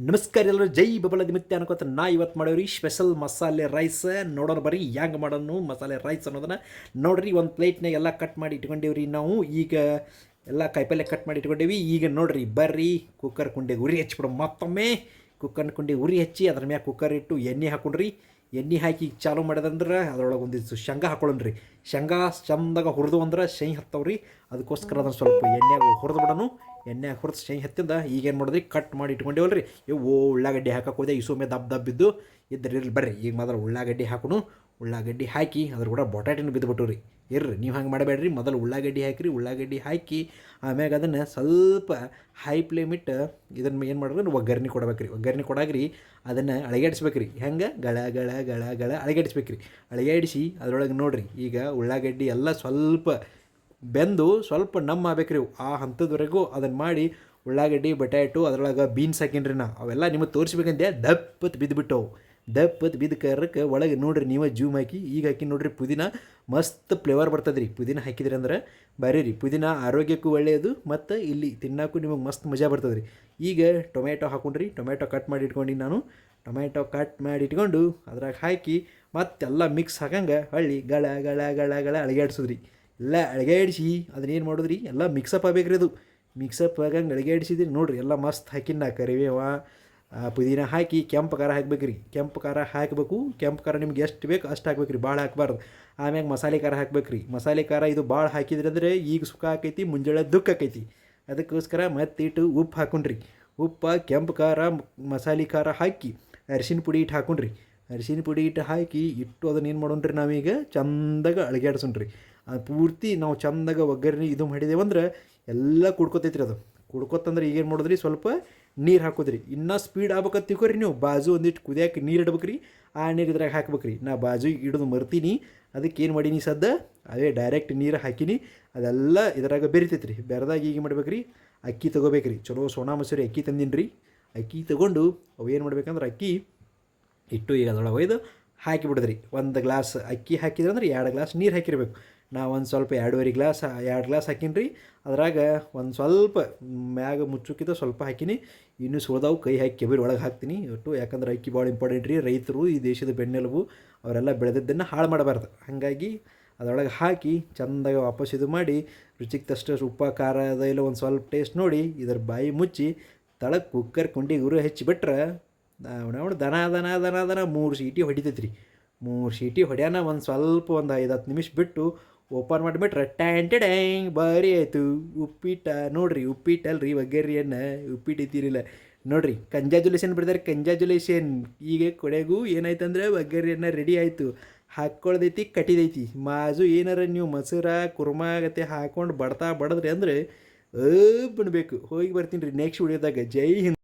ನಮಸ್ಕಾರ ಎಲ್ಲರೂ, ಜೈ ಬಬಲ ನಿಮಿತ್ತ ಅನ್ಕೋತ ನಾ ಇವತ್ತು ಮಾಡೇವ್ರಿ ಸ್ಪೆಷಲ್ ಮಸಾಲೆ ರೈಸ್. ನೋಡೋಣ ಬರ್ರಿ ಹೆಂಗೆ ಮಾಡೋಣ ಮಸಾಲೆ ರೈಸ್ ಅನ್ನೋದನ್ನು ನೋಡ್ರಿ. ಒಂದು ಪ್ಲೇಟ್ನಾಗ ಎಲ್ಲ ಕಟ್ ಮಾಡಿ ಇಟ್ಕೊಂಡೇವ್ರಿ ನಾವು. ಈಗ ಎಲ್ಲ ಕಾಯಿಪಲ್ಲೆ ಕಟ್ ಮಾಡಿ ಇಟ್ಕೊಂಡೇವಿ. ಈಗ ನೋಡ್ರಿ ಬರ್ರಿ ಕುಕ್ಕರ್ ಕುಂಡೆಗೆ ಉರಿ ಹಚ್ಬಿಡೋ. ಮತ್ತೊಮ್ಮೆ ಕುಕ್ಕರ್ ಕುಂಡೆಗೆ ಉರಿ ಹಚ್ಚಿ ಅದ್ರ ಮ್ಯಾಗ ಕುಕ್ಕರ್ ಇಟ್ಟು ಎಣ್ಣೆ ಹಾಕೊಂಡ್ರಿ. ಎಣ್ಣೆ ಹಾಕಿ ಚಾಲು ಮಾಡೋದಂದ್ರೆ ಅದ್ರೊಳಗೆ ಒಂದಿಷ್ಟು ಶೇಂಗಾ ಹಾಕೊಳ್ಳೋಣ್ರಿ. ಶೇಂಗಾ ಚಂದಾಗ ಹುರಿದು ಅಂದ್ರೆ ಶೇಂಗ್ ಹತ್ತವ್ರಿ. ಅದಕ್ಕೋಸ್ಕರ ಅದನ್ನು ಸ್ವಲ್ಪ ಎಣ್ಣೆಯಾಗ ಹುರಿದು ಬಿಡೋಣ. ಎಣ್ಣೆ ಹುರಿದು ಶೇಂಗ್ ಹತ್ತಿಂದ ಈಗೇನು ಮಾಡಿದ್ರಿ, ಕಟ್ ಮಾಡಿ ಇಟ್ಕೊಂಡೇವಲ್ರಿ. ಇವು ಉಳ್ಳಾಗಡ್ಡಿ ಹಾಕಕ್ಕೆ ಹೋದೆ, ಇಸೊಮ್ಮೆ ದಬ್ಬಿದ್ದು ಇದ್ರಿ. ಇರ್ಲಿ ಬರ್ರಿ, ಈಗ ಮೊದಲು ಉಳ್ಳಾಗಡ್ಡಿ ಹಾಕೋಣ. ಉಳ್ಳಾಗಡ್ಡಿ ಹಾಕಿ ಅದ್ರ ಕೂಡ ಬಟಾಟಿನ ಬಿದ್ದುಬಿಟ್ಟು ರೀ. ಇರ್ರಿ, ನೀವು ಹಂಗೆ ಮಾಡಬೇಡ್ರಿ. ಮೊದಲು ಉಳ್ಳಾಗಡ್ಡಿ ಹಾಕಿರಿ. ಉಳ್ಳಾಗಡ್ಡಿ ಹಾಕಿ ಆಮ್ಯಾಗ ಅದನ್ನು ಸ್ವಲ್ಪ ಹೈ ಫ್ಲೇಮ್ ಇಟ್ಟು ಇದನ್ನು ಏನು ಮಾಡಿದ್ರೆ ಒಗ್ಗರಣೆ ಕೊಡ್ಬೇಕು ರೀ. ಒಗ್ಗರಣೆ ಕೊಡಾಗ್ರಿ ಅದನ್ನು ಅಳಗಾಡಿಸ್ಬೇಕು ರೀ. ಹೆಂಗೆ ಗಳ ಗಳ ಗಳ ಗಳ ಅಳಗಾಡಿಸ್ಬೇಕು ರೀ. ಅಳಗಾಡಿಸಿ ಅದ್ರೊಳಗೆ ನೋಡಿರಿ, ಈಗ ಉಳ್ಳಾಗಡ್ಡಿ ಎಲ್ಲ ಸ್ವಲ್ಪ ಬೆಂದು ಸ್ವಲ್ಪ ಆಗ್ಬೇಕು ರೀ. ಆ ಹಂತದವರೆಗೂ ಅದನ್ನು ಮಾಡಿ ಉಳ್ಳಾಗಡ್ಡಿ ಬಟಾಟು ಅದರೊಳಗೆ ಬೀನ್ಸ್ ಹಾಕಿನ್ರಿ. ನಾ ಅವೆಲ್ಲ ನಿಮಗೆ ತೋರಿಸ್ಬೇಕಂತೆ ದಪ್ಪತ್ತು ಬಿದ್ದುಬಿಟ್ಟವು. ದಪ್ಪತ್ತು ಬಿದ್ದ ಕರ್ರಕ್ಕೆ ಒಳಗೆ ನೋಡಿರಿ ನೀವೇ ಜೂಮ್ ಹಾಕಿ. ಈಗ ಹಾಕಿ ನೋಡಿರಿ, ಪುದೀನ ಮಸ್ತ್ ಫ್ಲೇವರ್ ಬರ್ತದೆ ರೀ. ಪುದೀನ ಹಾಕಿದ್ರಿ ಅಂದ್ರೆ ಬರೀ ರೀ, ಪುದೀನ ಆರೋಗ್ಯಕ್ಕೂ ಒಳ್ಳೆಯದು ಮತ್ತು ಇಲ್ಲಿ ತಿನ್ನೋಕ್ಕೂ ನಿಮಗೆ ಮಸ್ತ್ ಮಜಾ ಬರ್ತದೆ ರೀ. ಈಗ ಟೊಮೆಟೊ ಹಾಕೊಂಡ್ರಿ. ಟೊಮೆಟೊ ಕಟ್ ಮಾಡಿ ಇಟ್ಕೊಂಡು ನಾನು ಟೊಮೆಟೊ ಕಟ್ ಮಾಡಿ ಇಟ್ಕೊಂಡು ಅದ್ರಾಗ ಹಾಕಿ ಮತ್ತೆಲ್ಲ ಮಿಕ್ಸ್ ಹಾಕಂಗೆ ಹಳ್ಳಿ ಗಳ ಗಳ ಗಳ ಗಳ ಅಳಗಾಡ್ಸೋದ್ರಿ. ಎಲ್ಲ ಅಳಗಾಡಿಸಿ ಅದನ್ನೇನು ಮಾಡೋದ್ರಿ, ಎಲ್ಲ ಮಿಕ್ಸಪ್ ಆಗ್ಬೇಕ್ರಿ. ಅದು ಮಿಕ್ಸಪ್ ಆಗಂಗೆ ಅಳಗಾಡಿಸಿದ್ರಿ ನೋಡಿರಿ. ಎಲ್ಲ ಮಸ್ತ್ ಹಾಕಿನ ಕರಿಬೇವ ಪುದೀನ ಹಾಕಿ ಕೆಂಪು ಖಾರ ಹಾಕ್ಬೇಕು ರೀ. ಕೆಂಪು ಖಾರ ಹಾಕಬೇಕು. ಕೆಂಪು ಖಾರ ನಿಮ್ಗೆ ಎಷ್ಟು ಬೇಕು ಅಷ್ಟು ಹಾಕ್ಬೇಕು ರೀ, ಭಾಳ ಹಾಕ್ಬಾರ್ದು. ಆಮ್ಯಾಗ ಮಸಾಲೆ ಖಾರ ಹಾಕ್ಬೇಕು ರೀ. ಮಸಾಲೆ ಖಾರ ಇದು ಭಾಳ ಹಾಕಿದ್ರಿ ಅಂದರೆ ಈಗ ಸುಖ ಆಕೈತಿ, ಮುಂಜಾನೆ ದುಃಖ ಆಕೈತಿ. ಅದಕ್ಕೋಸ್ಕರ ಮತ್ತಿಟ್ಟು ಉಪ್ಪು ಹಾಕೊಂಡ್ರಿ. ಉಪ್ಪು, ಕೆಂಪು ಖಾರ, ಮಸಾಲೆ ಖಾರ ಹಾಕಿ ಅರಿಶಿನ ಪುಡಿ ಇಟ್ಟು ಹಾಕೊಂಡ್ರಿ. ಅರಿಶಿನ ಪುಡಿ ಇಟ್ಟು ಹಾಕಿ ಇಟ್ಟು ಅದನ್ನ ಏನು ಮಾಡೋಣ್ರಿ, ನಾವೀಗ ಚಂದಾಗ ಅಳಗ್ಯಾಡ್ಸೋಣ್ರಿ. ಅದು ಪೂರ್ತಿ ನಾವು ಚಂದಾಗ ಒಗ್ಗರಣೆ ಇದು ಮಾಡಿದೇವಂದ್ರೆ ಎಲ್ಲ ಕುಡ್ಕೊತೈತ್ರಿ. ಅದು ಕುಡ್ಕೊತಂದ್ರೆ ಈಗೇನು ಮಾಡೋದ್ರಿ, ಸ್ವಲ್ಪ ನೀರು ಹಾಕೋದ್ರಿ. ಇನ್ನೂ ಸ್ಪೀಡ್ ಆಗ್ಬೇಕಂತ ತಿಳ್ಕೊರಿ ನೀವು. ಬಾಜು ಒಂದಿಟ್ಟು ಕುದಿಯೋಕೆ ನೀರು ಇಡ್ಬೇಕು ರೀ. ಆ ನೀರು ಇದ್ರಾಗ ಹಾಕ್ಬೇಕು ರೀ. ನಾ ಬಾಜು ಇಡೋದು ಮರ್ತೀನಿ. ಅದಕ್ಕೆ ಏನು ಮಾಡೀನಿ ಸದ್ದ, ಅದೇ ಡೈರೆಕ್ಟ್ ನೀರು ಹಾಕಿನಿ. ಅದೆಲ್ಲ ಇದ್ರಾಗ ಬೆರಿತೈತೆ ರೀ. ಬೆರೆದಾಗ ಈಗ ಮಾಡ್ಬೇಕು ರೀ, ಅಕ್ಕಿ ತೊಗೋಬೇಕು ರೀ. ಚಲೋ ಸೋನಾ ಮಸೂರಿ ಅಕ್ಕಿ ತಂದೀನಿ ರೀ. ಅಕ್ಕಿ ತೊಗೊಂಡು ಅವು ಏನು ಮಾಡ್ಬೇಕಂದ್ರೆ ಅಕ್ಕಿ ಇಟ್ಟು ಈಗ ಅದರೊಳಗೆ ಒಯ್ದು ಹಾಕಿಬಿಡೋದ್ರಿ. ಒಂದು ಗ್ಲಾಸ್ ಅಕ್ಕಿ ಹಾಕಿದ್ರೆ ಅಂದ್ರೆ 2 ಗ್ಲಾಸ್ ನೀರು ಹಾಕಿರ್ಬೇಕು. ನಾ ಒಂದು ಸ್ವಲ್ಪ 2 ಗ್ಲಾಸ್ ಹಾಕೀನಿ ರೀ. ಅದ್ರಾಗ ಒಂದು ಸ್ವಲ್ಪ ಮ್ಯಾಗ ಮುಚ್ಚುಕಿದ ಸ್ವಲ್ಪ ಹಾಕಿನಿ. ಇನ್ನೂ ಸುಳ್ದಾವು ಕೈ ಹಾಕಿ ಕೆಬಿರಿ ಒಳಗೆ ಹಾಕ್ತೀನಿ ಒಟ್ಟು. ಯಾಕಂದ್ರೆ ಅಕ್ಕಿ ಭಾಳ ಇಂಪಾರ್ಟೆಂಟ್ ರೀ. ರೈತರು ಈ ದೇಶದ ಬೆನ್ನೆಲುಬು. ಅವರೆಲ್ಲ ಬೆಳೆದಿದ್ದನ್ನು ಹಾಳು ಮಾಡಬಾರ್ದು. ಹಾಗಾಗಿ ಅದರೊಳಗೆ ಹಾಕಿ ಚೆಂದಾಗಿ ವಾಪಸ್ ಇದು ಮಾಡಿ ರುಚಿಗೆ ತಷ್ಟು ಉಪ್ಪು ಖಾರ ಅದೆಲ್ಲ ಒಂದು ಸ್ವಲ್ಪ ಟೇಸ್ಟ್ ನೋಡಿ ಇದರ ಬಾಯಿ ಮುಚ್ಚಿ ತಳಗೆ ಕುಕ್ಕರ್ ಕುಂಡಿಗೆ ಉರಿ ಹಚ್ಚಿಬಿಟ್ರೆ ನಾವು ದನ 3 ಸೀಟಿ ಹೊಡಿತೈತೆ ರೀ. 3 ಸೀಟಿ ಹೊಡ್ಯಾನ ಒಂದು ಸ್ವಲ್ಪ ಒಂದು 5-10 ನಿಮಿಷ ಬಿಟ್ಟು ಓಪನ್ ಮಾಡಿಬಿಟ್ರೆ ಟ್ಯಾಂಗ್ ಬಾರಿ ಆಯಿತು ಉಪ್ಪಿಟ್ಟ. ನೋಡಿರಿ, ಉಪ್ಪಿಟ್ಟಲ್ರಿ ಒಗ್ಗರಿಯನ್ನು ಉಪ್ಪಿಟ್ಟು ಇದ್ದೀರಿಲ್ಲ ನೋಡಿರಿ. ಕಂಜಾಜುಲೇಷನ್ ಬಿಡ್ತಾರೆ, ಕಂಜಾಜುಲೇಷನ್. ಈಗ ಕೊನೆಗೂ ಏನಾಯ್ತಂದ್ರೆ ಒಗ್ಗರಿಯನ್ನು ರೆಡಿ ಆಯಿತು. ಹಾಕ್ಕೊಳ್ದೈತಿ, ಕಟ್ಟಿದೈತಿ. ಮಾಜು ಏನಾರ ನೀವು ಮೊಸರ ಕುರ್ಮಾ ಗತೆ ಹಾಕ್ಕೊಂಡು ಬಡ್ದ್ರಿ ಅಂದರೆ ಬಣಬೇಕು. ಹೋಗಿ ಬರ್ತೀನಿ ರೀ ನೆಕ್ಸ್ಟ್ ವಿಡಿಯೋದಾಗ. ಜೈ ಹಿಂದ್.